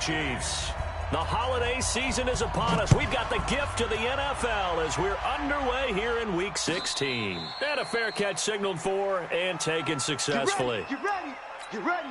Chiefs. The holiday season is upon us. We've got the gift of the NFL as we're underway here in Week 16. And a fair catch signaled for and taken successfully. Get ready. Get ready.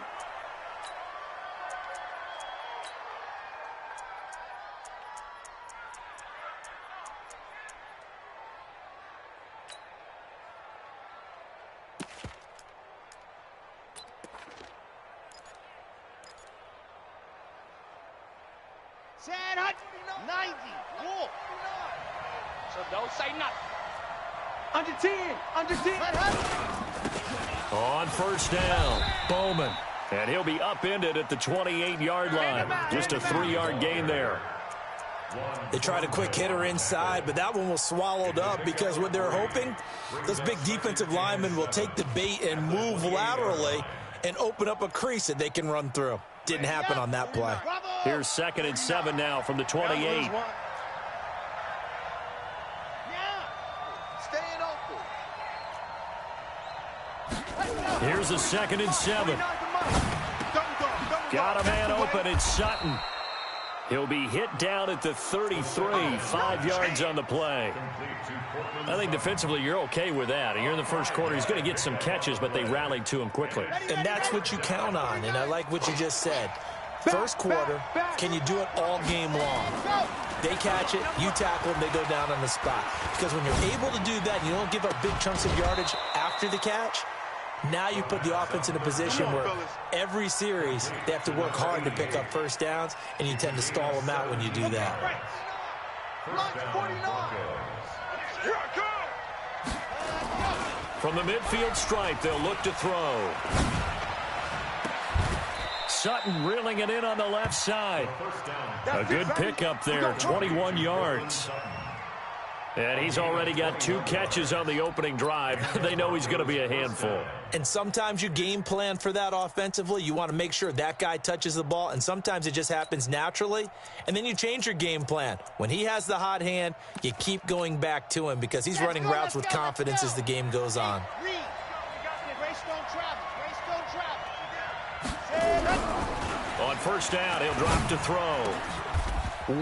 Sad 90. Walk. So don't say nothing. Under 10. Under 10. On first down, Bowman. And he'll be upended at the 28-yard line. Just a 3-yard gain there. They tried a quick hitter inside, but that one was swallowed up because what they're hoping, those big defensive linemen will take the bait and move laterally and open up a crease that they can run through. Didn't happen on that play. Here's 2nd and 7 now from the 28. Here's a 2nd and 7. Got a man open. It's Sutton. He'll be hit down at the 33, 5 yards on the play. I think defensively you're okay with that. Here in the first quarter, he's going to get some catches, but they rallied to him quickly. And that's what you count on, and I like what you just said. First quarter, can you do it all game long? They catch it, you tackle them, they go down on the spot. Because when you're able to do that, you don't give up big chunks of yardage after the catch. Now you put the offense in a position where every series they have to work hard to pick up first downs, and you tend to stall them out when you do that. From the midfield stripe, they'll look to throw. Sutton reeling it in on the left side. A good pickup there, 21 yards. And he's already got 2 catches on the opening drive. They know he's going to be a handful. And sometimes you game plan for that offensively. You want to make sure that guy touches the ball, and sometimes it just happens naturally. And then you change your game plan. When he has the hot hand, you keep going back to him because he's running routes with confidence as the game goes on. On first down, he'll drop to throw.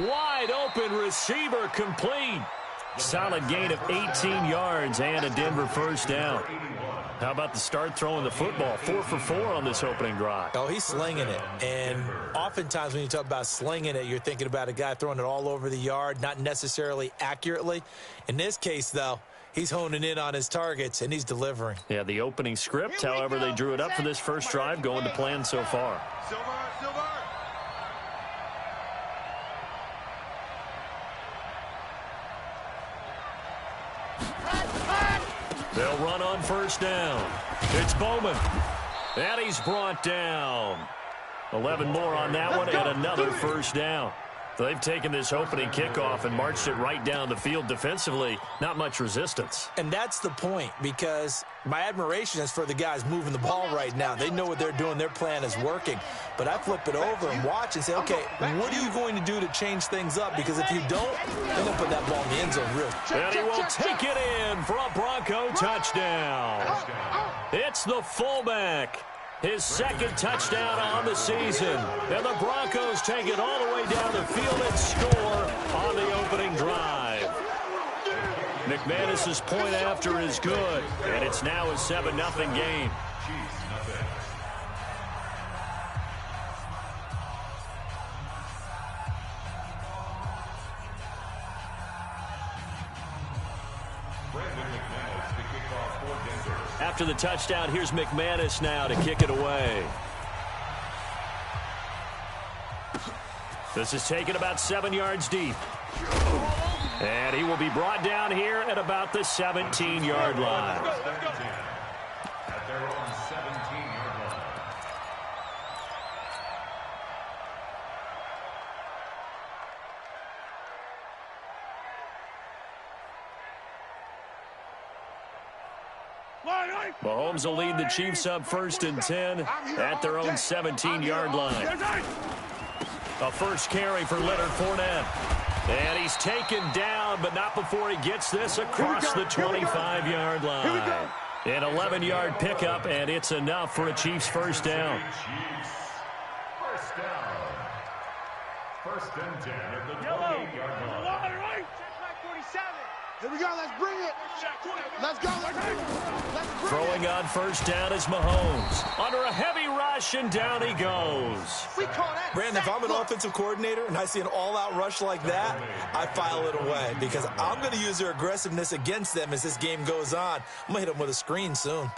Wide open receiver complete. Solid gain of 18 yards and a Denver first down. How about the start throwing the football? 4 for 4 on this opening drive. Oh, he's slinging it. And oftentimes when you talk about slinging it, you're thinking about a guy throwing it all over the yard, not necessarily accurately. In this case, though, he's honing in on his targets, and he's delivering. Yeah, the opening script, however, they drew it up for this first drive, going to plan so far. They'll run on first down. It's Bowman. And he's brought down. 11 more on that one and another first down. They've taken this opening kickoff and marched it right down the field defensively. Not much resistance. And that's the point, because my admiration is for the guys moving the ball right now. They know what they're doing. Their plan is working. But I flip it over and watch and say, okay, what are you going to do to change things up? Because if you don't, they're going to put that ball in the end zone real quick. And he will take it in for a Bronco touchdown. It's the fullback. His 2nd touchdown on the season. And the Broncos take it all the way down the field and score on the opening drive. McManus's point after is good. And it's now a 7-0 game. After the touchdown, here's McManus now to kick it away. This is taken about 7 yards deep. And he will be brought down here at about the 17-yard line. At their own 17-yard line. Mahomes will lead the Chiefs up 1st and 10 at their own 17-yard line. A first carry for Leonard Fournette. And he's taken down, but not before he gets this across the 25-yard line. An 11-yard pickup, and it's enough for a Chiefs first down. First and 10 at the 28-yard line. Check back 47. Here we go. Let's bring it. Let's go. Let's bring it. Throwing on first down is Mahomes. Under a heavy rush, and down he goes. We call that. Brandon, if I'm an offensive coordinator and I see an all-out rush like that, I file it away because I'm going to use their aggressiveness against them as this game goes on. I'm going to hit them with a screen soon.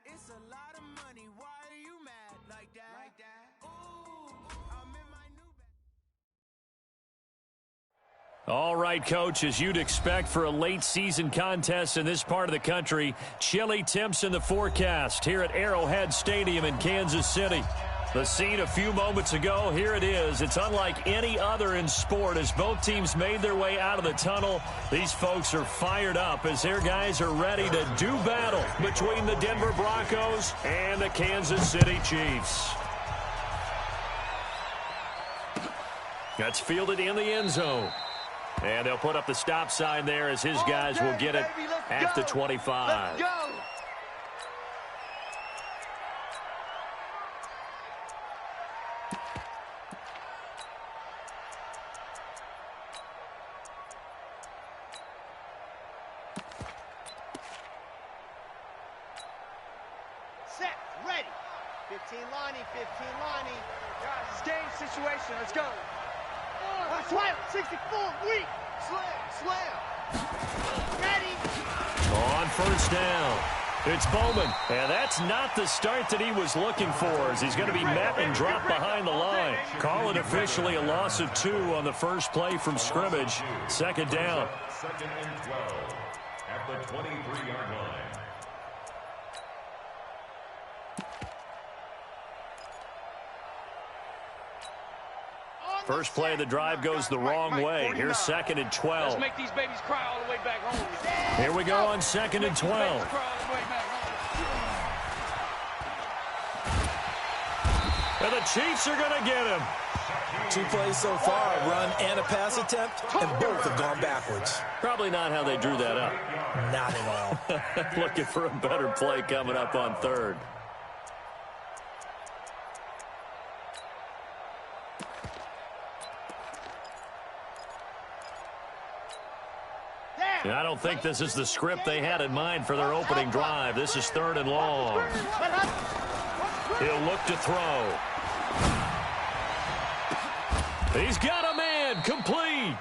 It's a lot of money. Why are you mad like that? Ooh, I'm in my new bed. All right, Coach, as you'd expect for a late-season contest in this part of the country, chilly temps in the forecast here at Arrowhead Stadium in Kansas City. The scene a few moments ago, here it is. It's unlike any other in sport as both teams made their way out of the tunnel. These folks are fired up as their guys are ready to do battle between the Denver Broncos and the Kansas City Chiefs. That's fielded in the end zone. And they'll put up the stop sign there as his guys will get it at the 25. Let's go. Set, ready. 15 line. Lonnie, 15, Lonnie. Guys, it's game situation. Let's go. Slam, 64, weak. Slam. Ready. On first down, it's Bowman. And that's not the start that he was looking for, as he's going to be met and dropped behind the line. Call it officially a loss of 2 on the first play from scrimmage. Second down. Second and 12 at the 23-yard line. First play of the drive goes the wrong way. Here's second and 12. Let's make these babies cry all the way back home. Here we go on second and 12. And the Chiefs are going to get him. 2 plays so far, a run and a pass attempt, and both have gone backwards. Probably not how they drew that up. Not at all. Looking for a better play coming up on third. I don't think this is the script they had in mind for their opening drive. This is third and long. He'll look to throw. He's got a man, complete.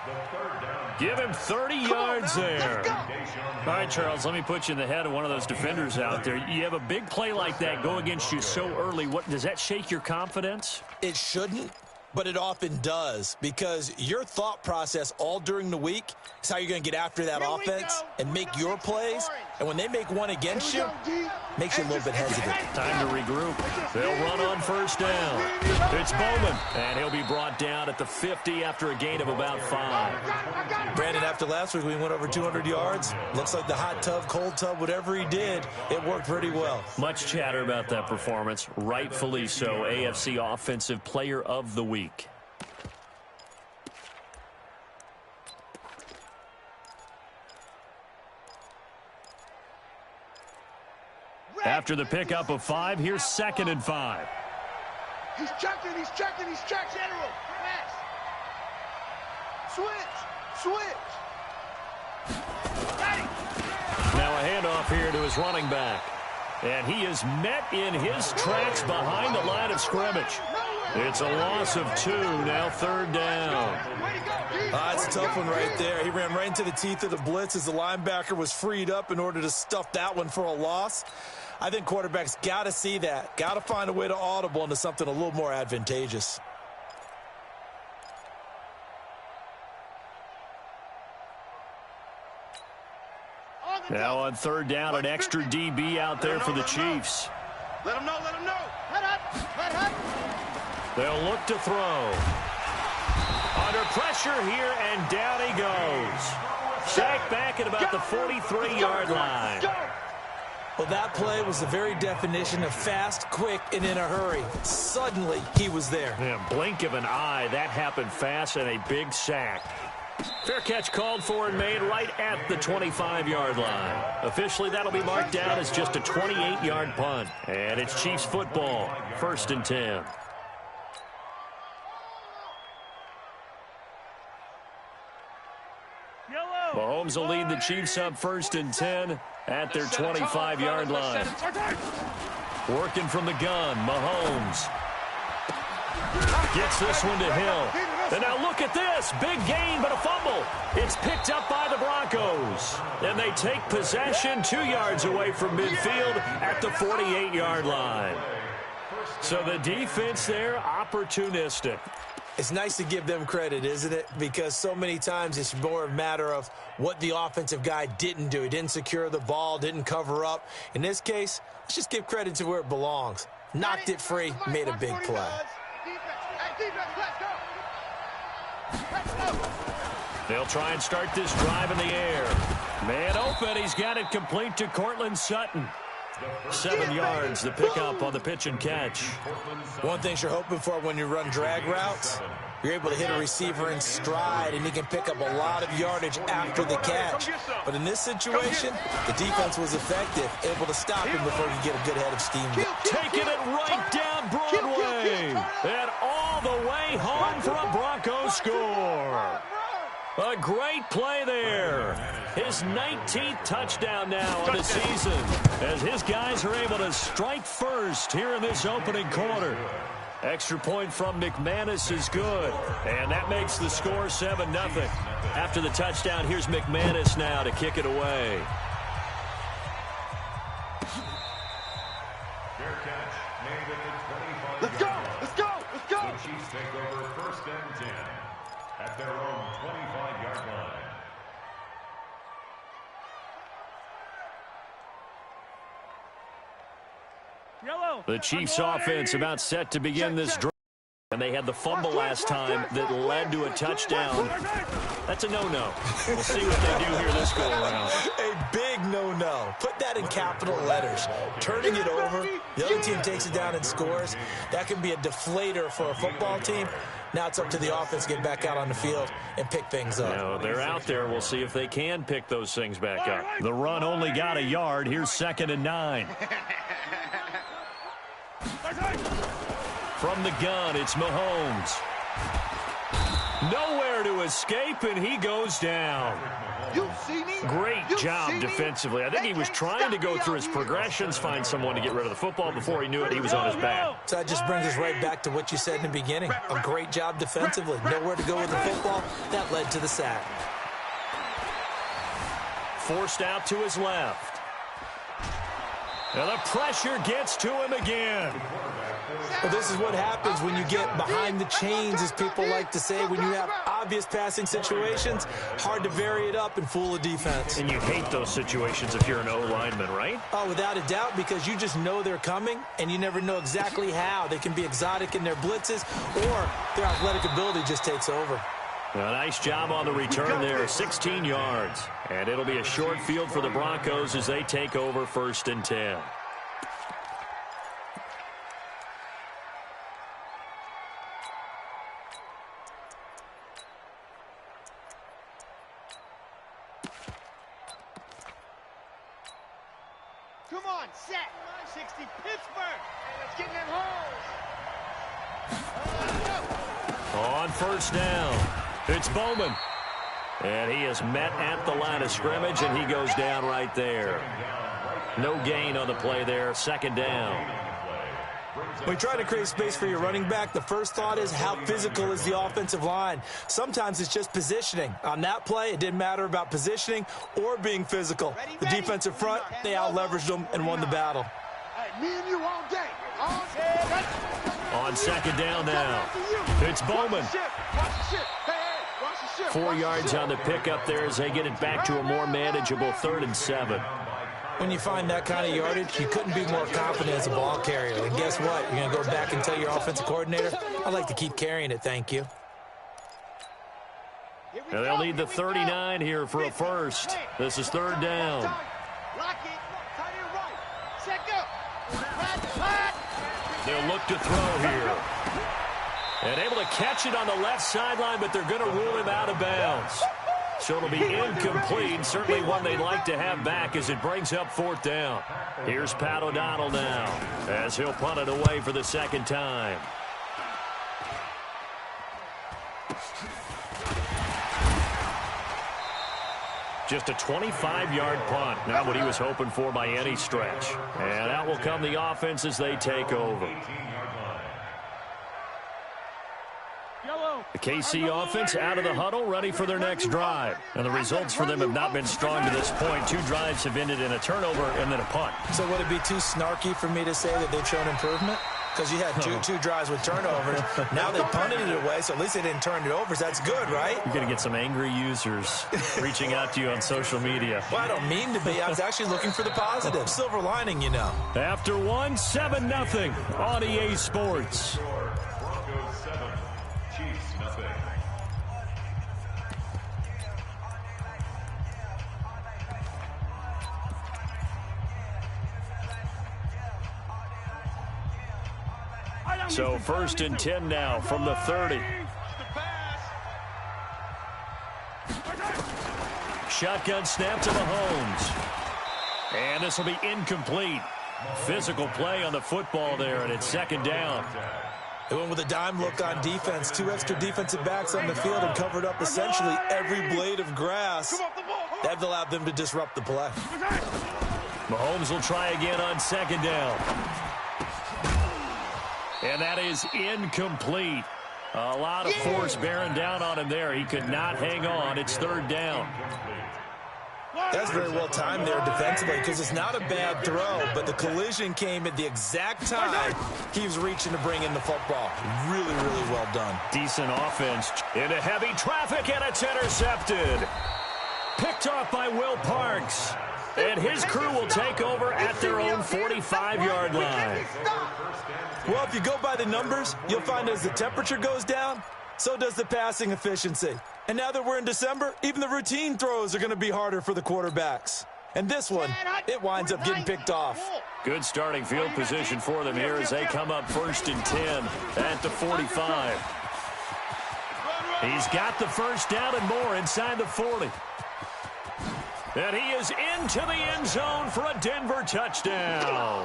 Give him 30 yards there. All right, Charles, let me put you in the head of one of those defenders out there. You have a big play like that go against you so early. What does that shake your confidence? It shouldn't, but it often does, because your thought process all during the week is how you're going to get after that offense and make your plays. And when they make one against you, makes you a little bit hesitant. Time to regroup. They'll run on first down. It's Bowman, and he'll be brought down at the 50 after a gain of about 5. Brandon, after last week, we went over 200 yards. Looks like the hot tub, cold tub, whatever he did, it worked pretty well. Much chatter about that performance. Rightfully so. AFC Offensive Player of the Week. After the pickup of 5, here's second and 5. He's checking. General, pass. Switch. Now a handoff here to his running back. And he is met in his tracks behind the line of scrimmage. It's a loss of 2, now third down. It's a tough one right there. He ran right into the teeth of the blitz as the linebacker was freed up in order to stuff that one for a loss. I think quarterbacks got to see that. Got to find a way to audible into something a little more advantageous. Now on third down, an extra DB out there for the Chiefs. Let him know. Let up. They'll look to throw. Under pressure here, and down he goes. Sacked back at about the 43-yard line. Well, that play was the very definition of fast, quick, and in a hurry. Suddenly, he was there. Yeah, blink of an eye, that happened fast, and a big sack. Fair catch called for and made right at the 25-yard line. Officially, that'll be marked down as just a 28-yard punt. And it's Chiefs football, first and 10. Mahomes will lead the Chiefs up first and 10 at their 25-yard line. Working from the gun, Mahomes gets this one to Hill. And now look at this. Big gain, but a fumble. It's picked up by the Broncos. And they take possession 2 yards away from midfield at the 48-yard line. So the defense there, opportunistic. It's nice to give them credit, isn't it? Because so many times it's more a matter of what the offensive guy didn't do. He didn't secure the ball, didn't cover up. In this case, let's just give credit to where it belongs. Knocked it free, made a big play. They'll try and start this drive in the air. Man open, he's got it complete to Cortland Sutton. 7 yards, the pickup on the pitch and catch. One thing you're hoping for when you run drag routes, you're able to hit a receiver in stride, and he can pick up a lot of yardage after the catch. But in this situation, the defense was effective, able to stop him before he could get a good head of steam. Taking it right down Broadway. And all the way home for a Broncos score. A great play there. His 19th touchdown now on the season, as his guys are able to strike first here in this opening quarter. Extra point from McManus is good, and that makes the score 7-0. After the touchdown, here's McManus now to kick it away. Let's go! Let's go! Let's go! The Chiefs take over 1st and 10 at their own 25-yard line. The Chiefs offense about set to begin this drive. And they had the fumble last time that led to a touchdown. That's a no-no. We'll see what they do here this go-around. A big no-no. Put that in capital letters. Turning it over, the other team takes it down and scores. That can be a deflator for a football team. Now it's up to the offense to get back out on the field and pick things up. Now, they're out there. We'll see if they can pick those things back up. The run only got a yard. Here's 2nd and 9. From the gun, it's Mahomes. Nowhere to escape, and he goes down. You see me? Great You job see me? defensively. I think he was trying to go through his progressions, find someone to get rid of the football. Before he knew it, he was on his back. So that just brings us right back to what you said in the beginning. A great job defensively. Nowhere to go with the football. That led to the sack. Forced out to his left. And the pressure gets to him again. Well, this is what happens when you get behind the chains, as people like to say. When you have obvious passing situations, hard to vary it up and fool a defense. And you hate those situations if you're an O-lineman, right? Oh, without a doubt, because you just know they're coming, and you never know exactly how. They can be exotic in their blitzes, or their athletic ability just takes over. A nice job on the return there, 16 yards. And it'll be a short field for the Broncos as they take over 1st and 10. Come on, set. 60 Pittsburgh. Hey, let's get in them holes. On 1st down, it's Bowman. And he is met at the line of scrimmage, and he goes down right there. No gain on the play there, 2nd down. When you try to create space for your running back, the first thought is how physical is the offensive line. Sometimes it's just positioning. On that play, it didn't matter about positioning or being physical. The defensive front, they out-leveraged them and won the battle. Hey, me and you all day. All day. On 2nd down now, it's Bowman. 4 yards on the pickup there as they get it back to a more manageable 3rd and 7. When you find that kind of yardage, you couldn't be more confident as a ball carrier. And guess what? You're going to go back and tell your offensive coordinator, I'd like to keep carrying it, thank you. And they'll need the 39 here for a first. This is 3rd down. Lock it. Tight end right. Set, go. They'll look to throw here. And able to catch it on the left sideline, but they're going to rule him out of bounds. So it'll be incomplete. Certainly one they'd like to have back as it brings up 4th down. Here's Pat O'Donnell now as he'll punt it away for the 2nd time. Just a 25-yard punt. Not what he was hoping for by any stretch. And out will come the offense as they take over. The KC offense out of the huddle, ready for their next drive. And the results for them have not been strong to this point. 2 drives have ended in a turnover and then a punt. So would it be too snarky for me to say that they've shown improvement? Because you had two drives with turnovers. Now they punted it away, so at least they didn't turn it over. So that's good, right? You're going to get some angry users reaching out to you on social media. Well, I don't mean to be. I was actually looking for the positive. Silver lining, you know. After 1, 7-0 on EA Sports. Broncos 7, Chiefs nothing. So 1st and 10 now from the 30. Shotgun snap to Mahomes. And this will be incomplete. Physical play on the football there, and it's 2nd down. They went with a dime look on defense. 2 extra defensive backs on the field and covered up essentially every blade of grass. Come off the ball. That allowed them to disrupt the play. Mahomes will try again on second down. And that is incomplete. A lot of force bearing down on him there. He could not hang on. It's third down. That's very well timed there defensively because it's not a bad throw, but the collision came at the exact time he was reaching to bring in the football. Really, really well done. Decent offense. Into heavy traffic, and it's intercepted. Picked off by Will Parks. And his crew will take over at their own 45-yard line. Well, if you go by the numbers, you'll find as the temperature goes down, so does the passing efficiency. And now that we're in December, even the routine throws are going to be harder for the quarterbacks. And this one, it winds up getting picked off. Good starting field position for them here as they come up 1st and 10 at the 45. He's got the first down and more inside the 40. And he is into the end zone for a Denver touchdown.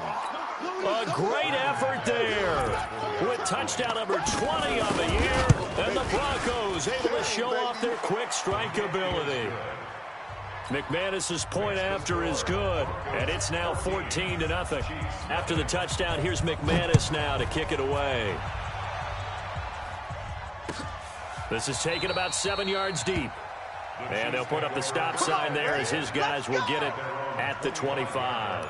A great effort there with touchdown number 20 on the year. And the Broncos able to show off their quick strike ability. McManus's point after is good, and it's now 14-0. After the touchdown, here's McManus now to kick it away. This is taken about 7 yards deep. And they'll put up the stop sign there as his guys will get it at the 25.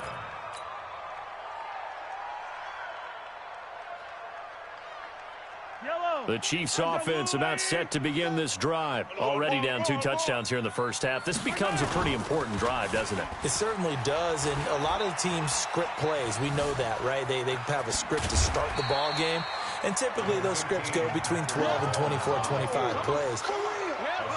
The Chiefs offense about set to begin this drive. Already down 2 touchdowns here in the first half. This becomes a pretty important drive, doesn't it? It certainly does, and a lot of teams script plays. We know that, right? They have a script to start the ball game, and typically those scripts go between 12 and 24, 25 plays.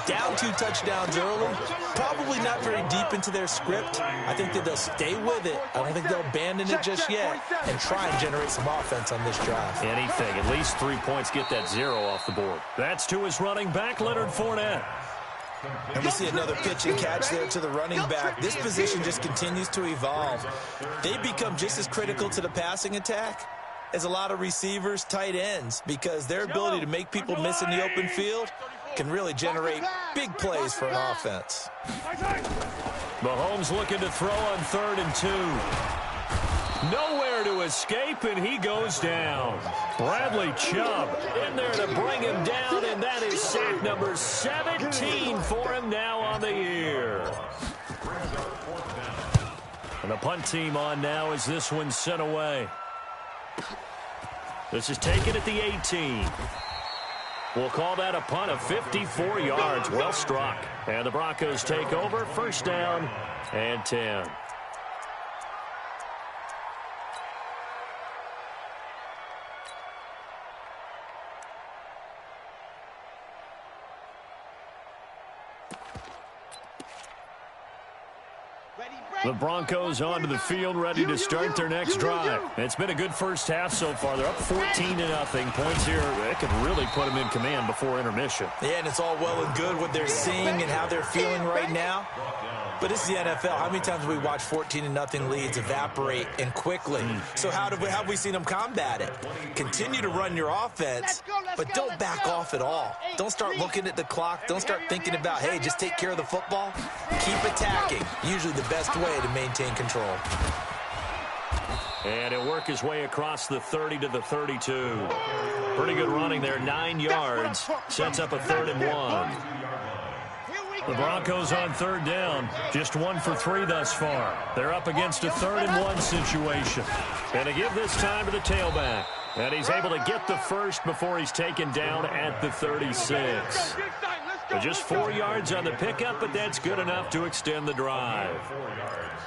Down 2 touchdowns early, probably not very deep into their script. I think that they'll stay with it. I don't think they'll abandon it just yet and try and generate some offense on this drive. Anything, at least 3 points, get that 0 off the board. That's to his running back, Leonard Fournette. And we see another pitch and catch there to the running back. This position just continues to evolve. They become just as critical to the passing attack as a lot of receivers, tight ends, because their ability to make people miss in the open field can really generate big plays for an offense. Mahomes looking to throw on 3rd and 2. Nowhere to escape, and he goes down. Bradley Chubb in there to bring him down, and that is sack number 17 for him now on the year. And the punt team on now as this one's sent away. This is taken at the 18. We'll call that a punt of 54 yards. Well struck. And the Broncos take over. First down and 10. The Broncos onto the field, ready to start their next drive. It's been a good first half so far. They're up 14-0. Points here, it could really put them in command before intermission. Yeah, and it's all well and good what they're seeing and how they're feeling right now. But it's the NFL. How many times have we watched 14-0 leads evaporate and quickly? So how have we seen them combat it? Continue to run your offense, but don't back off at all. Don't start looking at the clock. Don't start thinking about, hey, just take care of the football. Keep attacking. Usually the best way to maintain control. And he'll work his way across the 30 to the 32. Pretty good running there, 9 yards. Sets up a 3rd and 1. The Broncos on 3rd down, just 1 for 3 thus far. They're up against a 3rd and 1 situation. And to give this time to the tailback. And he's able to get the first before he's taken down at the 36. So just 4 yards on the pickup, but that's good enough to extend the drive. 4 yards.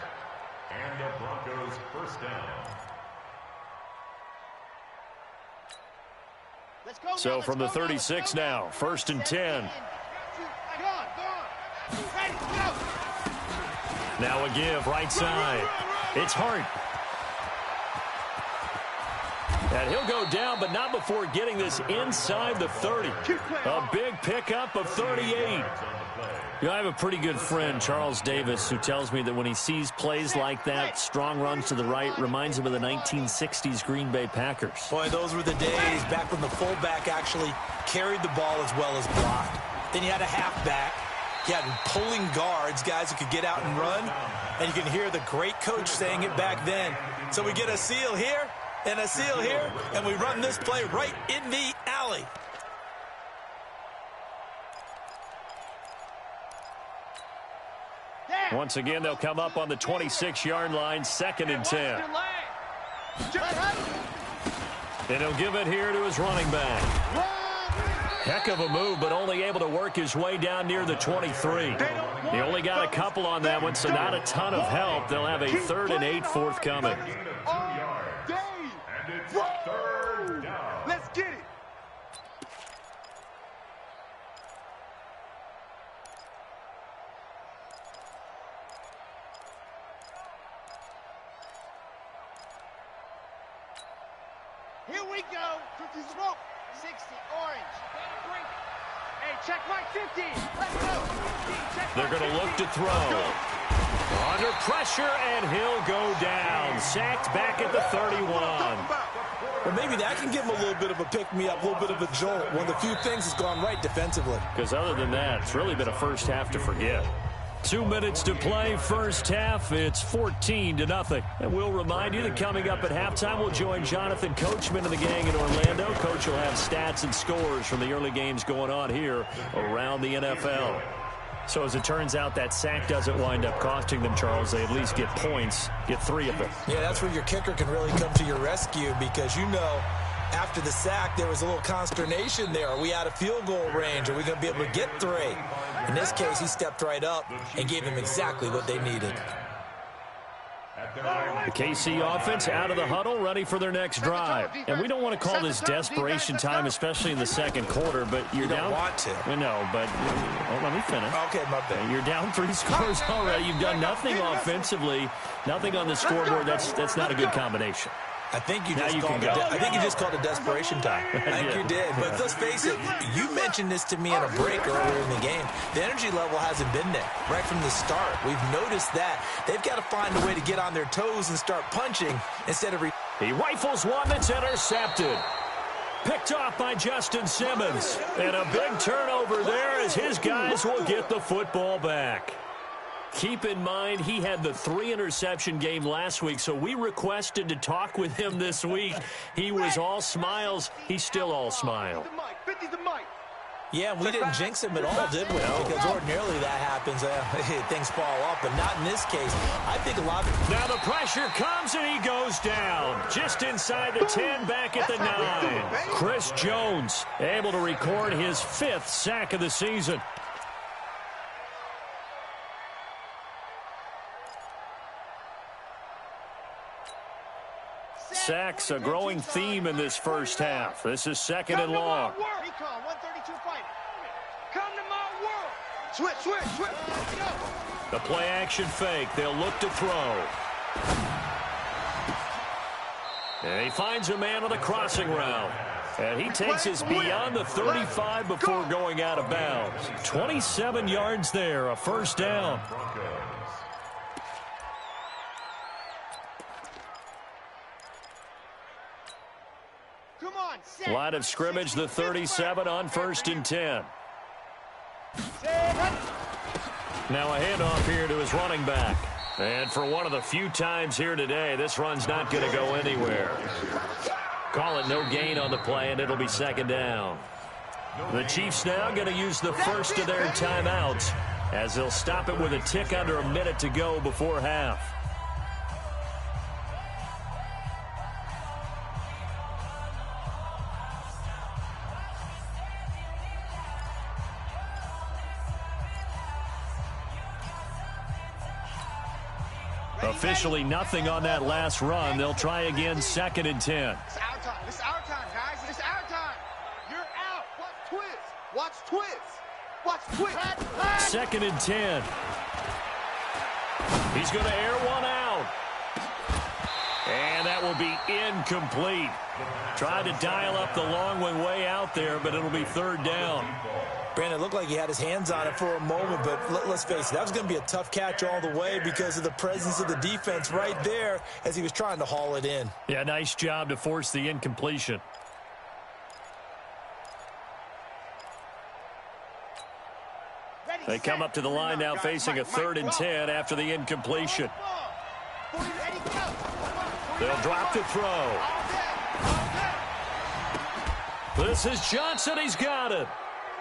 And the Broncos first down. So from the 36 now, 1st and 10. Now a give, right side. It's Hart. And he'll go down, but not before getting this inside the 30. A big pickup of 38. You know, I have a pretty good friend, Charles Davis, who tells me that when he sees plays like that, strong runs to the right, reminds him of the 1960s Green Bay Packers. Boy, those were the days back when the fullback actually carried the ball as well as blocked. Then you had a halfback. He had pulling guards, guys who could get out and run, and you can hear the great coach saying it back then. So we get a seal here and a seal here, and we run this play right in the alley. Once again, they'll come up on the 26-yard line, 2nd and 10. And he'll give it here to his running back. Heck of a move, but only able to work his way down near the 23. He only got a couple on that one, so not a ton of help. They'll have a 3rd and 8 forthcoming. Let's get it. Here we go. 50 smoke. 60 orange. Hey, check my 50. Let's go. They're going to look to throw. Under pressure, and he'll go down. Sacked back at the 31. Well, maybe that can give him a little bit of a pick-me-up, a little bit of a jolt. One of the few things that's gone right defensively. Because other than that, it's really been a first half to forget. 2 minutes to play, first half. It's 14-0. And we'll remind you that coming up at halftime, we'll join Jonathan Coachman and the gang in Orlando. Coach will have stats and scores from the early games going on here around the NFL. So as it turns out, that sack doesn't wind up costing them, Charles. They at least get points, get 3 of them. Yeah, that's where your kicker can really come to your rescue because, you know, after the sack, there was a little consternation there. Are we out of field goal range? Are we going to be able to get 3? In this case, he stepped right up and gave them exactly what they needed. The KC offense out of the huddle, ready for their next drive. And we don't want to call this desperation time, especially in the second quarter, but you're down. You don't want to. No, but let me finish. Okay, my bad. You're down 3 scores already. You've done nothing offensively, nothing on the scoreboard. That's not a good combination. I think you just called it desperation time. I think you did. But let's face it, you mentioned this to me in a break earlier in the game. The energy level hasn't been there right from the start. We've noticed that. They've got to find a way to get on their toes and start punching instead of... He rifles one that's intercepted. Picked off by Justin Simmons. And a big turnover there as his guys will get the football back. Keep in mind, he had the 3-interception game last week, so we requested to talk with him this week. He was all smiles. He's still all smile. Yeah, we didn't jinx him at all, did we? No. Because ordinarily that happens. Things fall off, but not in this case. I think a lot of... Now the pressure comes, and he goes down. Just inside the 10, back at the 9. Chris Jones able to record his 5th sack of the season. Sacks, a growing theme in this first half. This is 2nd and long. Recon, 132 fight. Come to my world. Switch. The play action fake. They'll look to throw. And he finds a man on the crossing route. And he takes us beyond the 35 before going out of bounds. 27 yards there, a first down. Line of scrimmage, the 37 on 1st and 10. Now a handoff here to his running back. And for one of the few times here today, this run's not going to go anywhere. Call it no gain on the play, and it'll be 2nd down. The Chiefs now going to use the first of their timeouts as they'll stop it with a tick under a minute to go before half. Officially nothing on that last run. They'll try again, 2nd and 10. It's our time. It's our time, guys. It's our time. You're out. Watch twist. 2nd and 10. He's going to air one out. And that will be incomplete. Tried to dial up the long one way out there, but it'll be 3rd down. Brandon, it looked like he had his hands on it for a moment, but let's face it, that was going to be a tough catch all the way because of the presence of the defense right there as he was trying to haul it in. Yeah, nice job to force the incompletion. They come up to the line now facing a 3rd and 10 after the incompletion. They'll drop to throw. This is Johnson. He's got it.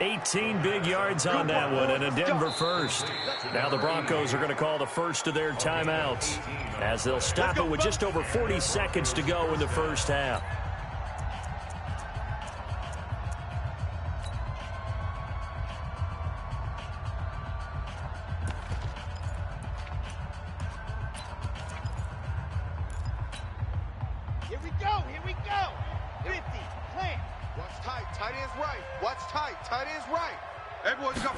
18 big yards on that one, and a Denver first. Now the Broncos are going to call the first of their timeouts as they'll stop it with just over 40 seconds to go in the first half. Here we go. 50, plant. Watch tight. Tight end's right. Watch tight. Tight end's right. Everyone come.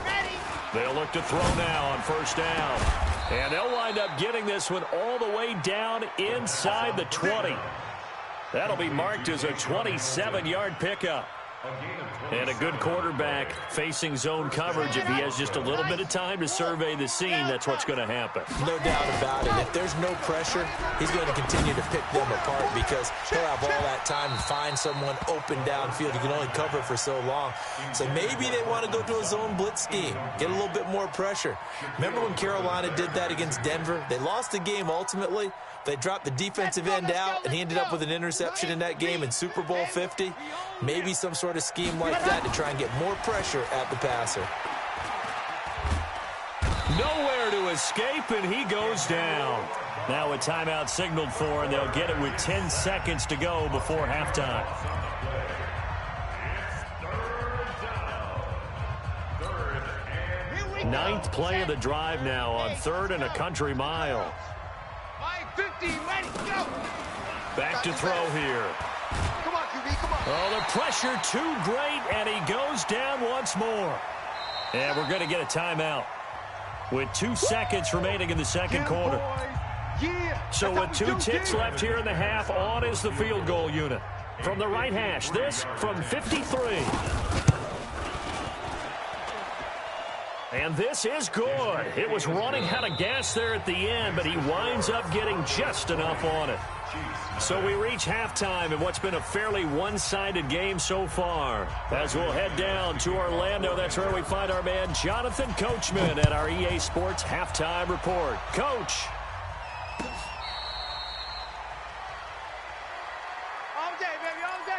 Ready. They'll look to throw now on first down. And they'll wind up getting this one all the way down inside the 20. That'll be marked as a 27-yard pickup. And a good quarterback facing zone coverage. If he has just a little bit of time to survey the scene, that's what's going to happen. No doubt about it. If there's no pressure, he's going to continue to pick them apart because he'll have all that time to find someone open downfield. He can only cover for so long. So maybe they want to go to a zone blitz scheme, get a little bit more pressure. Remember when Carolina did that against Denver? They lost the game ultimately. They dropped the defensive end out, and he ended up with an interception in that game in Super Bowl 50. Maybe some sort of scheme like that to try and get more pressure at the passer. Nowhere to escape, and he goes down. Now a timeout signaled for, and they'll get it with 10 seconds to go before halftime. Ninth play of the drive now on 3rd and a country mile. 50, ready, go. Back to throw here. Come on, QB, come on. Oh, the pressure too great, and he goes down once more. And we're going to get a timeout with 2 seconds remaining in the second quarter. So with 2 ticks left here in the half, on is the field goal unit. From the right hash, this from 53. And this is good. It was running out of gas there at the end, but he winds up getting just enough on it. So we reach halftime in what's been a fairly one-sided game so far. As we'll head down to Orlando, that's where we find our man Jonathan Coachman at our EA Sports Halftime Report. Coach. All day, baby, all day.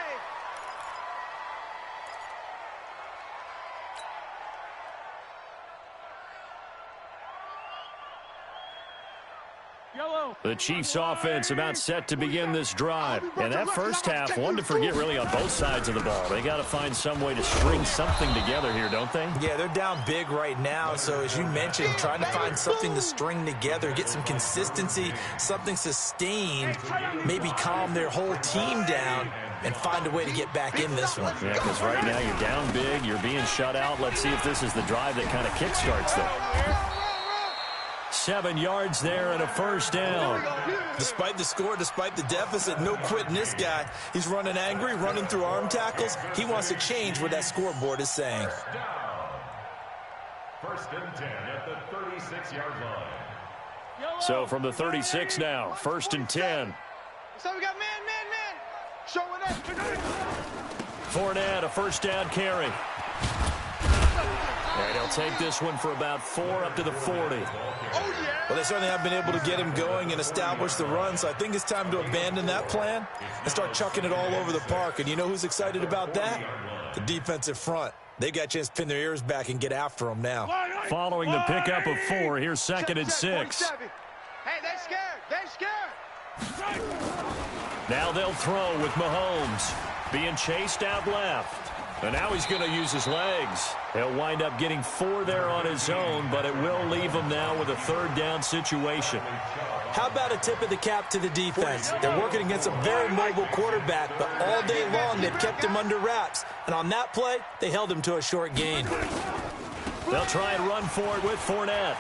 The Chiefs offense about set to begin this drive. And that first half, one to forget really on both sides of the ball. They got to find some way to string something together here, don't they? Yeah, they're down big right now. So as you mentioned, trying to find something to string together, get some consistency, something sustained, maybe calm their whole team down and find a way to get back in this one. Yeah, because right now you're down big, you're being shut out. Let's see if this is the drive that kind of kickstarts them. 7 yards there and a first down. Despite the score, despite the deficit, no quitting this guy. He's running angry, running through arm tackles. He wants to change what that scoreboard is saying. First and 10 at the 36-yard line. So from the 36 now, 1st and 10. So we got man. Showing up. Fournette, a first down carry. And he'll take this one for about 4 up to the 40. Well, they certainly have been able to get him going and establish the run, so I think it's time to abandon that plan and start chucking it all over the park. And you know who's excited about that? The defensive front. They got a chance to pin their ears back and get after them now. Following the pickup of 4, here's 2nd and 6. Hey, they're scared. Now they'll throw with Mahomes being chased out left. And now he's going to use his legs. He'll wind up getting 4 there on his own, but it will leave him now with a 3rd down situation. How about a tip of the cap to the defense? They're working against a very mobile quarterback, but all day long they've kept him under wraps. And on that play, they held him to a short gain. They'll try and run for it with Fournette.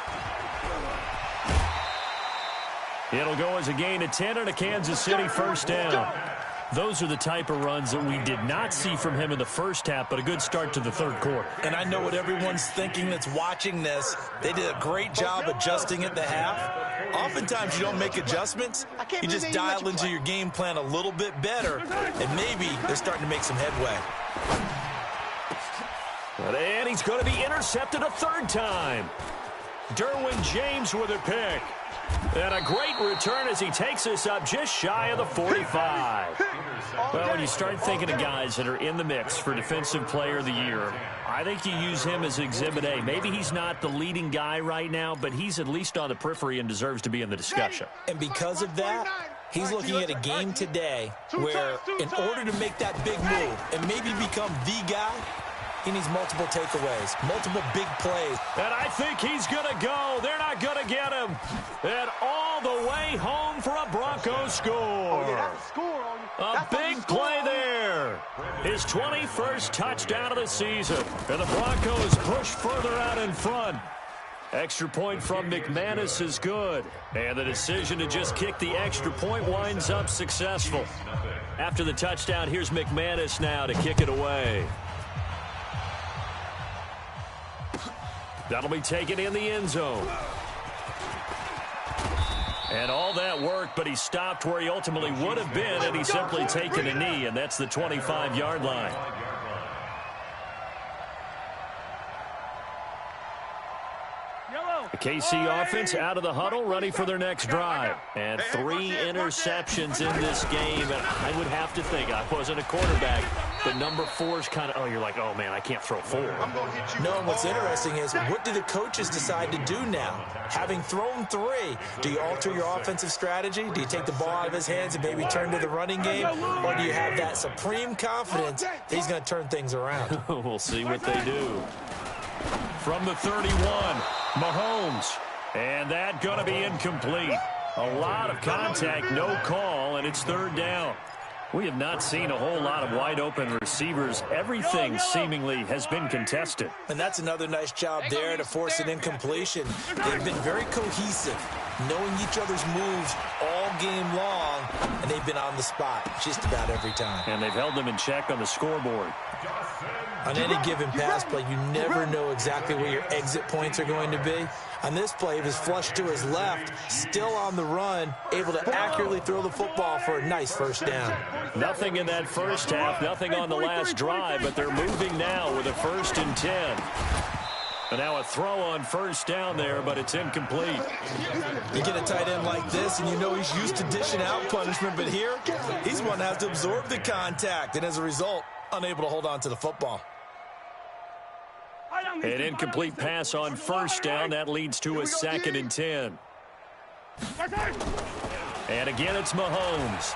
It'll go as a gain of 10 and a Kansas City first down. Those are the type of runs that we did not see from him in the first half, but a good start to the 3rd quarter. And I know what everyone's thinking that's watching this. They did a great job adjusting at the half. Oftentimes you don't make adjustments. You just dial into your game plan a little bit better, and maybe they're starting to make some headway. And he's going to be intercepted a third time. Derwin James with a pick. And a great return as he takes us up just shy of the 45. Well, when you start thinking of guys that are in the mix for Defensive Player of the Year, I think you use him as Exhibit A. Maybe he's not the leading guy right now, but he's at least on the periphery and deserves to be in the discussion. And because of that, he's looking at a game today where in order to make that big move and maybe become the guy, he needs multiple takeaways, multiple big plays. And I think he's going to go. They're not going to get him. And all the way home for a Broncos score. A big play there. His 21st touchdown of the season. And the Broncos push further out in front. Extra point from McManus is good. And the decision to just kick the extra point winds up successful. After the touchdown, here's McManus now to kick it away. That'll be taken in the end zone. And all that work, but he stopped where he ultimately would have been, and he's simply taken a knee, and that's the 25-yard line. The KC offense out of the huddle, ready for their next drive. And 3 interceptions in this game, and I would have to think, I wasn't a quarterback, but number 4's kind of, you're like, oh, man, I can't throw 4. No, and what's interesting is, what do the coaches decide to do now? Having thrown 3, do you alter your offensive strategy? Do you take the ball out of his hands and maybe turn to the running game? Or do you have that supreme confidence that he's going to turn things around? We'll see what they do. From the 31, Mahomes. And that going to be incomplete. A lot of contact, no call, and it's 3rd down. We have not seen a whole lot of wide-open receivers. Everything seemingly has been contested. And that's another nice job there to force an incompletion. They've been very cohesive, knowing each other's moves all game long, and they've been on the spot just about every time. And they've held them in check on the scoreboard. On any given pass play, you never know exactly where your exit points are going to be. On this play, he was flushed to his left, still on the run, able to accurately throw the football for a nice first down. Nothing in that first half, nothing on the last drive, but they're moving now with a 1st and 10. And now a throw on 1st down there, but it's incomplete. You get a tight end like this, and you know he's used to dishing out punishment, but here, he's one that has to absorb the contact, and as a result, unable to hold on to the football. An incomplete pass on 1st down. That leads to a 2nd and 10. And again, it's Mahomes.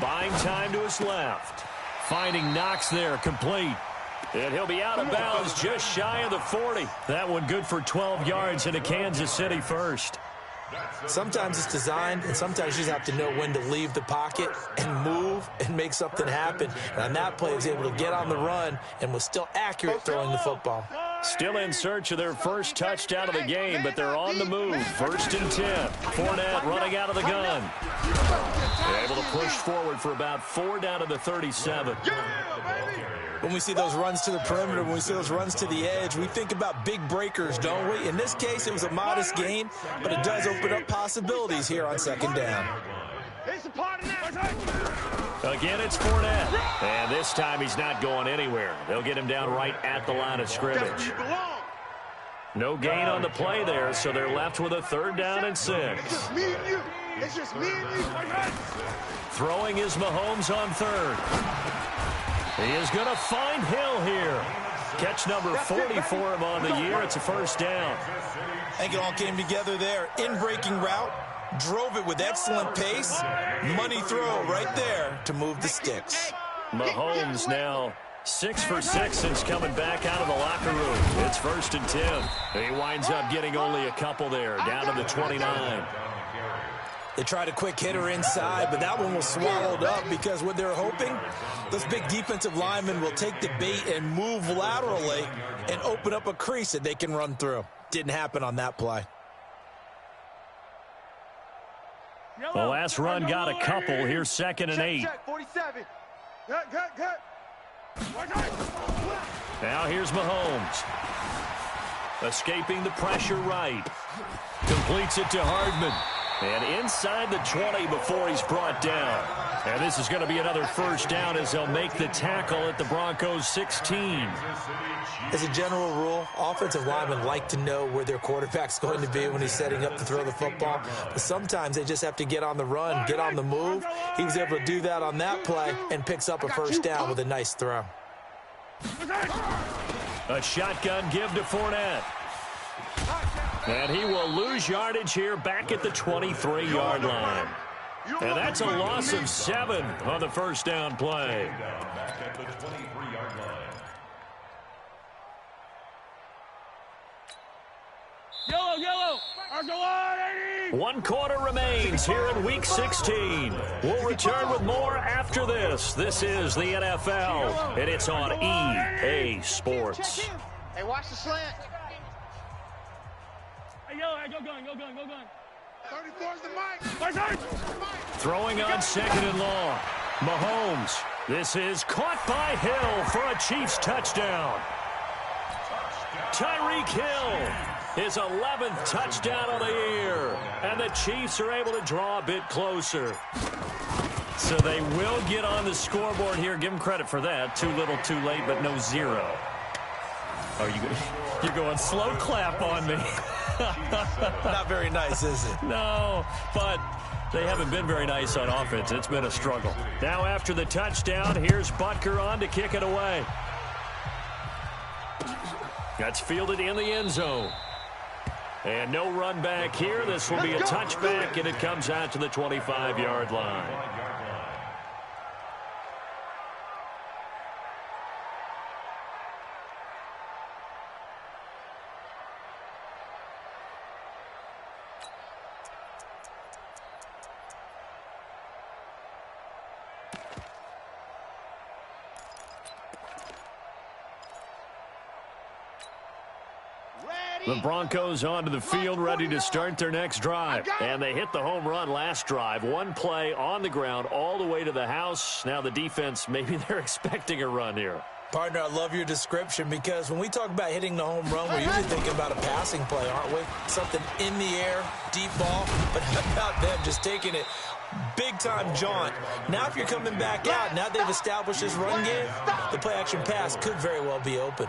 Buying time to his left. Finding Knox there, complete. And he'll be out of bounds just shy of the 40. That one good for 12 yards into Kansas City 1st. Sometimes it's designed, and sometimes you just have to know when to leave the pocket and move and make something happen. And on that play, he was able to get on the run and was still accurate throwing the football. Still in search of their first touchdown of the game, but they're on the move. 1st and 10. Fournette running out of the gun. They're able to push forward for about 4 down to the 37. When we see those runs to the perimeter, when we see those runs to the edge, we think about big breakers, don't we? In this case, it was a modest gain, but it does open up possibilities here on 2nd down. Again, it's Fournette. And this time he's not going anywhere. They'll get him down right at the line of scrimmage. No gain on the play there, so they're left with a 3rd down and 6. It's just me and you. Throwing is Mahomes on 3rd. He is going to find Hill here. Catch number 40 for him on the year. It's a 1st down. I think it all came together there. In-breaking route, drove it with excellent pace. Money throw right there to move the sticks. Mahomes now 6 for 6 since coming back out of the locker room. It's 1st and 10. He winds up getting only a couple there, down to the 29. They tried a quick hitter inside, but that one was swallowed up because what they're hoping, those big defensive linemen will take the bait and move laterally and open up a crease that they can run through. Didn't happen on that play. The last run got a couple. Here's 2nd and 8. 47. Now here's Mahomes. Escaping the pressure right. Completes it to Hardman. And inside the 20 before he's brought down. And this is going to be another first down as they'll make the tackle at the Broncos 16. As a general rule, offensive linemen like to know where their quarterback's going to be when he's setting up to throw the football. But sometimes they just have to get on the run, get on the move. He was able to do that on that play and picks up a first down with a nice throw. A shotgun give to Fournette. And he will lose yardage here back at the 23-yard line. And that's a loss of 7 on the first down play. Back at the 23-yard line. Yellow. 1 quarter remains here in Week 16. We'll return with more after this. This is the NFL, and it's on EA Sports. Hey, watch the slant. Hey, yellow, go gun. 34's the mic. Throwing on 2nd and long. Mahomes. This is caught by Hill for a Chiefs touchdown. Tyreek Hill, his 11th touchdown of the year. And the Chiefs are able to draw a bit closer. So they will get on the scoreboard here. Give them credit for that. Too little, too late, but no 0. You're going slow clap on me. Not very nice, is it? No, but they haven't been very nice on offense. It's been a struggle. Now after the touchdown, here's Butker on to kick it away. That's fielded in the end zone. And no run back here. This will be a touchback, and it comes out to the 25-yard line. The Broncos onto the field, ready to start their next drive. And they hit the home run last drive. 1 play on the ground all the way to the house. Now the defense, maybe they're expecting a run here. Partner, I love your description because when we talk about hitting the home run, we're usually thinking about a passing play, aren't we? Something in the air, deep ball. But how about them just taking it big-time jaunt? Now if you're coming back out, now they've established this run game, the play-action pass could very well be open.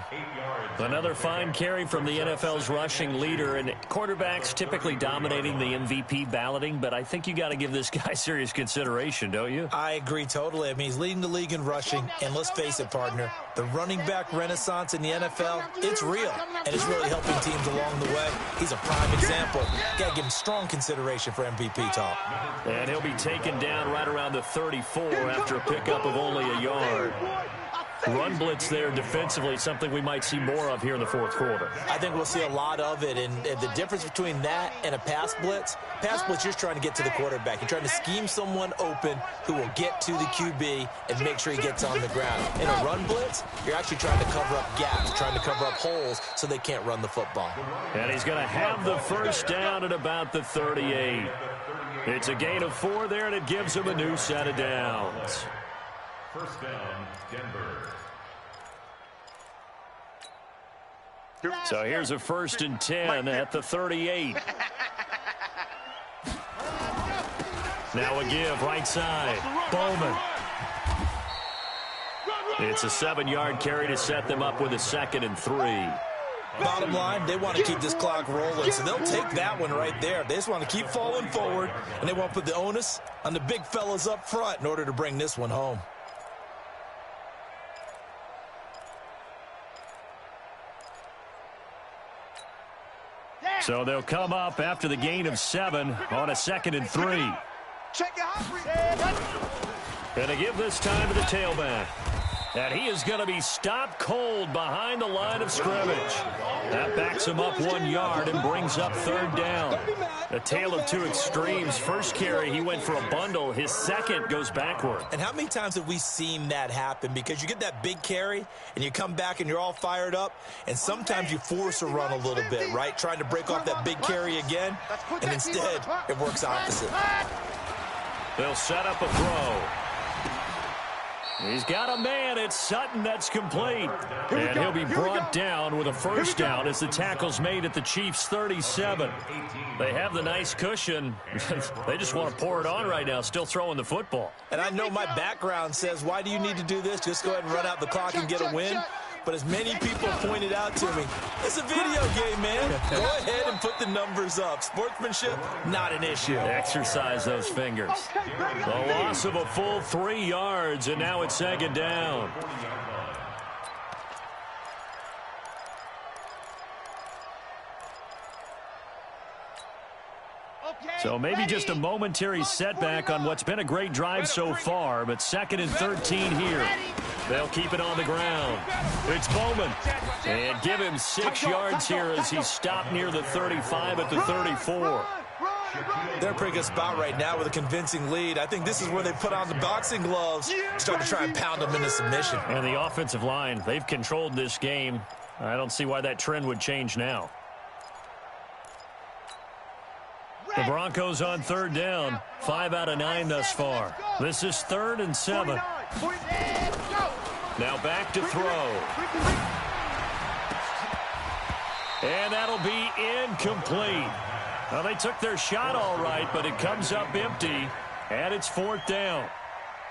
Another fine carry from the NFL's rushing leader, and quarterbacks typically dominating the MVP balloting, but I think you got to give this guy serious consideration, don't you? I agree totally. I mean, he's leading the league in rushing, and let's face it, partner, the running back renaissance in the NFL, it's real, and it's really helping teams along the way. He's a prime example. Got to give him strong consideration for MVP talk. And he'll be taken down right around the 34 after a pickup of only a yard. Run blitz there defensively, something we might see more of here in the fourth quarter. I think we'll see a lot of it, and the difference between that and a pass blitz, you're just trying to get to the quarterback. You're trying to scheme someone open who will get to the QB and make sure he gets on the ground. In a run blitz, you're actually trying to cover up gaps, trying to cover up holes so they can't run the football. And he's going to have the first down at about the 38. It's a gain of 4 there, and it gives him a new set of downs. First down, Denver. So here's a 1st and 10 at the 38. Now a give right side. Bowman. It's a 7-yard carry to set them up with a 2nd and 3. Bottom line, they want to keep this clock rolling, so they'll take that one right there. They just want to keep falling forward, and they want to put the onus on the big fellas up front in order to bring this one home. So they'll come up after the gain of 7 on a 2nd and 3. And they give this time to the tailback. And he is going to be stopped cold behind the line of scrimmage. That backs him up 1 yard and brings up 3rd down. A tale of two extremes. First carry, he went for a bundle. His second goes backward. And how many times have we seen that happen? Because you get that big carry, and you come back and you're all fired up, and sometimes you force a run a little bit, right? Trying to break off that big carry again, and instead it works opposite. They'll set up a throw. He's got a man. It's Sutton that's complete. And he'll be brought down with a first down as the tackle's made at the Chiefs' 37. They have the nice cushion. They just want to pour it on right now, still throwing the football. And I know my background says, why do you need to do this? Just go ahead and run out the clock and get a win. But as many people pointed out to me, it's a video game, man. Go ahead and put the numbers up. Sportsmanship, not an issue. Exercise those fingers. The loss of a full 3 yards, and now it's second down. So maybe just a momentary setback on what's been a great drive so far, but 2nd and 13 here. They'll keep it on the ground. It's Bowman. And give him 6 yards here as he's stopped near the 35 at the 34. They're in a pretty good spot right now with a convincing lead. I think this is where they put on the boxing gloves, start to try and pound them into submission. And the offensive line, they've controlled this game. I don't see why that trend would change now. The Broncos on 3rd down. 5 out of 9 thus far. This is 3rd and 7. Now back to throw. And that'll be incomplete. Well, they took their shot all right, but it comes up empty, and it's 4th down.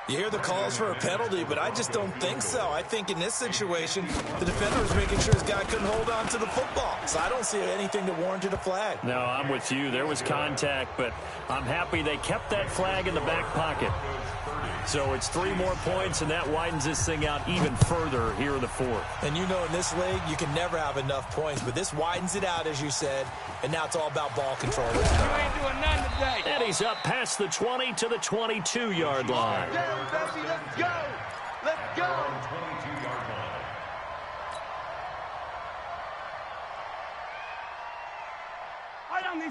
You hear the calls for a penalty, but I just don't think so. I think in this situation, the defender was making sure his guy couldn't hold on to the football. So I don't see anything that warranted a flag. No, I'm with you. There was contact, but I'm happy they kept that flag in the back pocket. So it's 3 more points, and that widens this thing out even further here in the 4th. And you know in this league, you can never have enough points, but this widens it out, as you said, and now it's all about ball control. You ain't doing nothing today. And he's up past the 20 to the 22-yard line. Let's go. Let's go.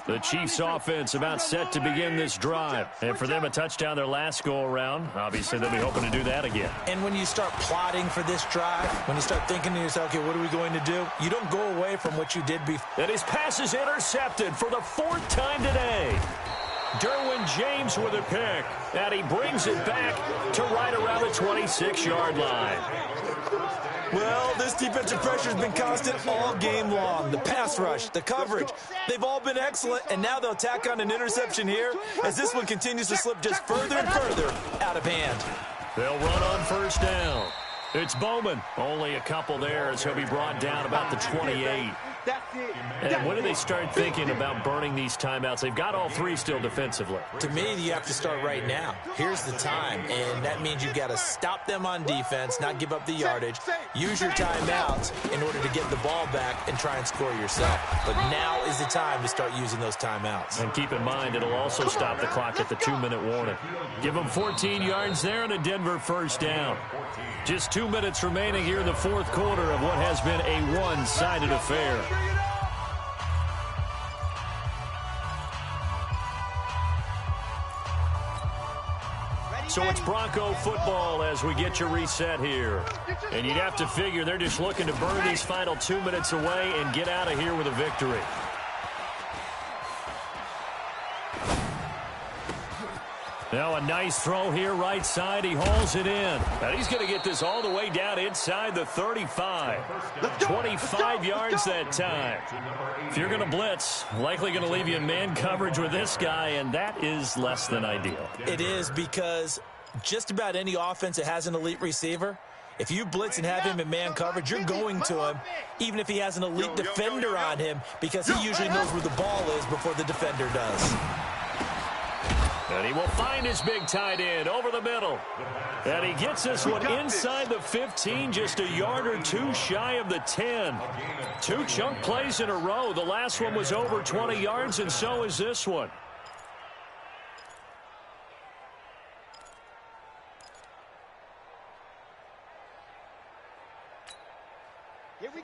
The Chiefs offense about set to begin this drive. And for them, a touchdown their last go-around. Obviously, they'll be hoping to do that again. And when you start plotting for this drive, when you start thinking to yourself, okay, what are we going to do? You don't go away from what you did before. And his pass is intercepted for the 4th time today. Derwin James with a pick. And he brings it back to right around the 26-yard line. Well, this defensive pressure has been constant all game long. The pass rush, the coverage, they've all been excellent, and now they'll tack on an interception here as this one continues to slip just further and further out of hand. They'll run on 1st down. It's Bowman. Only a couple there as he'll be brought down about the 28. And when do they start thinking about burning these timeouts? They've got all 3 still defensively. To me, you have to start right now. Here's the time, and that means you've got to stop them on defense, not give up the yardage, use your timeouts in order to get the ball back and try and score yourself. But now is the time to start using those timeouts. And keep in mind, it'll also stop the clock at the 2-minute warning. Give them 14 yards there and a Denver 1st down. Just 2 minutes remaining here in the 4th quarter of what has been a one-sided affair. So it's Bronco football as we get you reset here. And you'd have to figure they're just looking to burn these final 2 minutes away and get out of here with a victory. Now a nice throw here right side. He hauls it in. And he's going to get this all the way down inside the 35. 25 yards that time. If you're going to blitz, likely going to leave you in man coverage with this guy, and that is less than ideal. It is, because just about any offense that has an elite receiver, if you blitz and have him in man coverage, you're going to him, even if he has an elite defender on him, because he usually knows where the ball is before the defender does. And he will find his big tight end over the middle. And he gets this one inside the 15, just a yard or 2 shy of the 10. 2 chunk plays in a row. The last one was over 20 yards, and so is this one.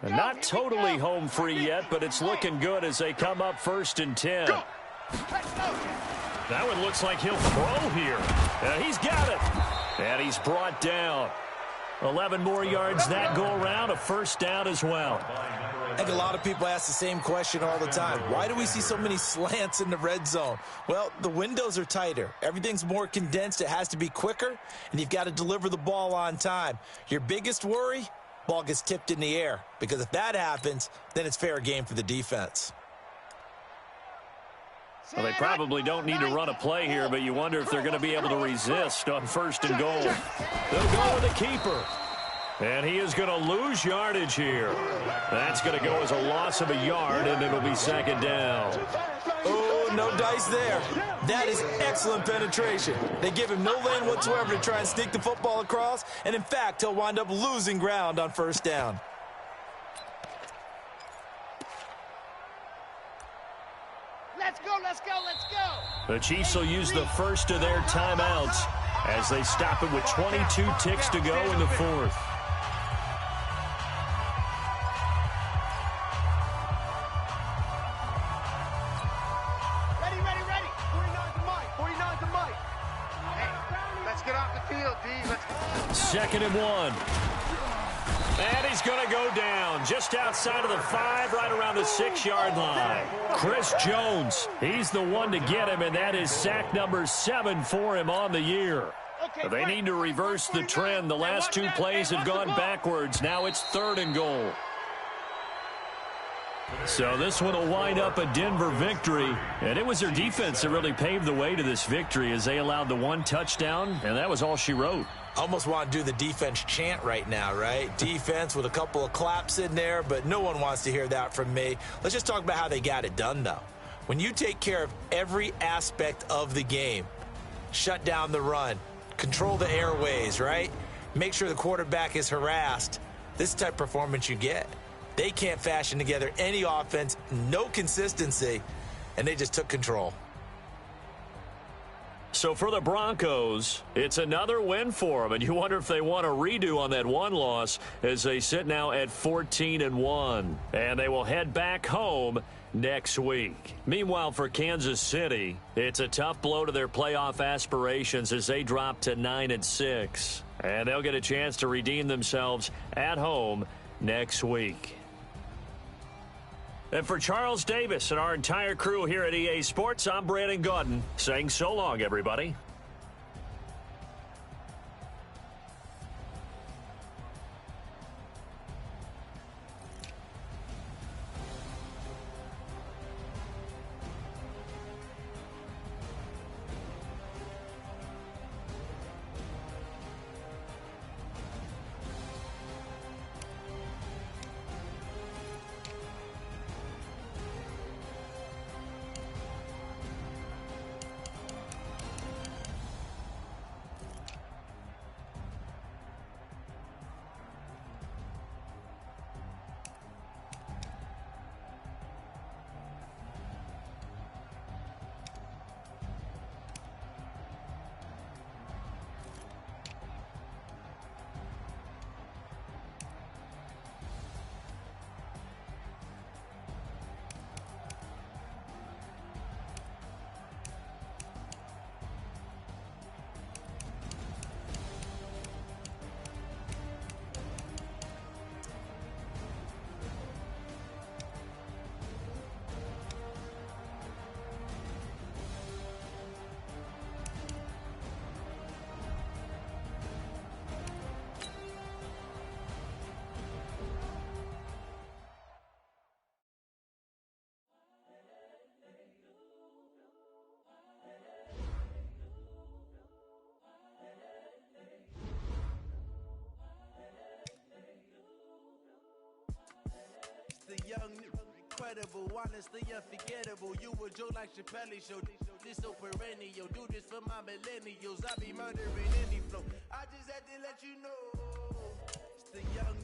And not totally home free yet, but it's looking good as they come up 1st and 10. That one looks like he'll throw here. And he's got it. And he's brought down. 11 more yards that go around, a 1st down as well. I think a lot of people ask the same question all the time. Why do we see so many slants in the red zone? Well, the windows are tighter. Everything's more condensed. It has to be quicker, and you've got to deliver the ball on time. Your biggest worry? Ball gets tipped in the air, because if that happens, then it's fair game for the defense. Well, they probably don't need to run a play here, but you wonder if they're going to be able to resist on 1st and goal. They'll go with the keeper. And he is going to lose yardage here. That's going to go as a loss of a yard, and it'll be 2nd down. Oh, no dice there. That is excellent penetration. They give him no lane whatsoever to try and sneak the football across, and in fact, he'll wind up losing ground on 1st down. Let's go, let's go, let's go. The Chiefs will use the first of their timeouts as they stop it with 22 ticks to go in the 4th. Second and 1. And he's going to go down just outside of the 5, right around the 6-yard line. Chris Jones, he's the one to get him, and that is sack number 7 for him on the year. They need to reverse the trend. The last 2 plays have gone backwards. Now it's 3rd and goal. So this one will wind up a Denver victory, and it was their defense that really paved the way to this victory as they allowed the 1 touchdown, and that was all she wrote. Almost want to do the defense chant right now, right? Defense with a couple of claps in there, but no one wants to hear that from me. Let's just talk about how they got it done, though. When you take care of every aspect of the game, shut down the run, control the airways, right? Make sure the quarterback is harassed. This is the type of performance you get. They can't fashion together any offense, no consistency, and they just took control. So for the Broncos, it's another win for them, and you wonder if they want a redo on that 1 loss as they sit now at 14-1, and they will head back home next week. Meanwhile, for Kansas City, it's a tough blow to their playoff aspirations as they drop to 9-6, and they'll get a chance to redeem themselves at home next week. And for Charles Davis and our entire crew here at EA Sports, I'm Brandon Gaudin saying so long, everybody. The young, incredible, honestly unforgettable. You a joke like Chappelle Show. This so perennial. Do this for my millennials. I be murdering any flow. I just had to let you know. It's the young,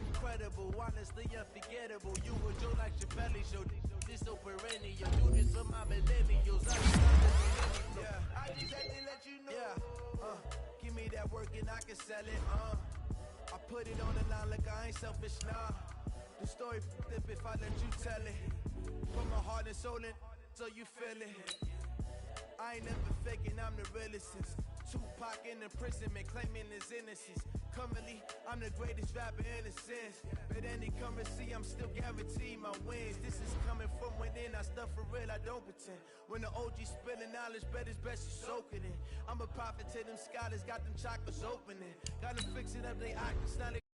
incredible, honestly unforgettable. You a joke like Chappelle Show. This so perennial. Do this for my millennials. I be murdering any flow. I just had to let you know. Give me that work and I can sell it. I put it on the line like I ain't selfish, nah. The story flip if I let you tell it. Put my heart and soul in so you feel it. I ain't never faking, I'm the realest since Tupac in imprisonment claiming his innocence. Currently, I'm the greatest rapper in a sense. But any currency, I'm still guaranteed my wins. This is coming from within, I stuff for real, I don't pretend. When the OG spilling knowledge, bet it's best you soak it in. I'm a prophet to them scholars, got them chakras opening. Got them fixing up they octaves, now they